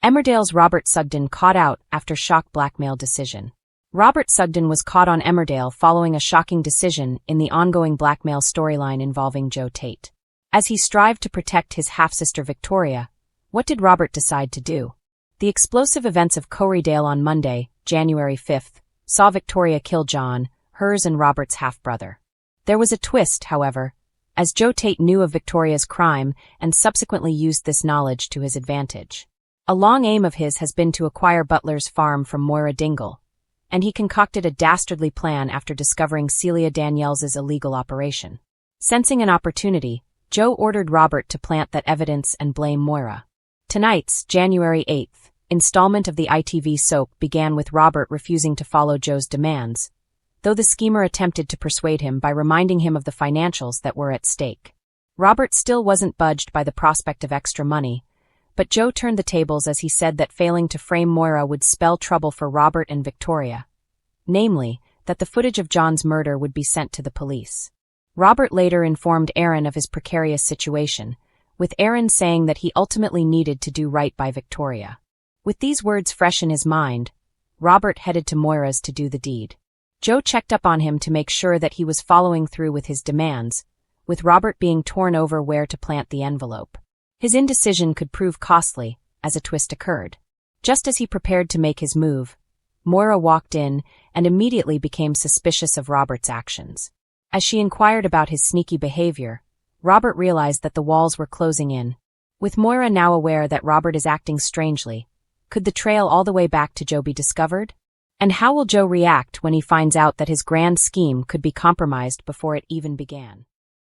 Emmerdale's Robert Sugden caught out after shock blackmail decision. Robert Sugden was caught on Emmerdale following a shocking decision in the ongoing blackmail storyline involving Joe Tate. As he strived to protect his half-sister Victoria, what did Robert decide to do? The explosive events of Corriedale on Monday, January 5th, saw Victoria kill John, hers and Robert's half-brother. There was a twist, however, as Joe Tate knew of Victoria's crime and subsequently used this knowledge to his advantage. A long aim of his has been to acquire Butler's farm from Moira Dingle, and he concocted a dastardly plan after discovering Celia Danielle's illegal operation. Sensing an opportunity, Joe ordered Robert to plant that evidence and blame Moira. Tonight's, January 8th, installment of the ITV soap began with Robert refusing to follow Joe's demands, though the schemer attempted to persuade him by reminding him of the financials that were at stake. Robert still wasn't budged by the prospect of extra money, but Joe turned the tables as he said that failing to frame Moira would spell trouble for Robert and Victoria, namely, that the footage of John's murder would be sent to the police. Robert later informed Aaron of his precarious situation, with Aaron saying that he ultimately needed to do right by Victoria. With these words fresh in his mind, Robert headed to Moira's to do the deed. Joe checked up on him to make sure that he was following through with his demands, with Robert being torn over where to plant the envelope. His indecision could prove costly, as a twist occurred. Just as he prepared to make his move, Moira walked in and immediately became suspicious of Robert's actions. As she inquired about his sneaky behavior, Robert realized that the walls were closing in. With Moira now aware that Robert is acting strangely, could the trail all the way back to Joe be discovered? And how will Joe react when he finds out that his grand scheme could be compromised before it even began?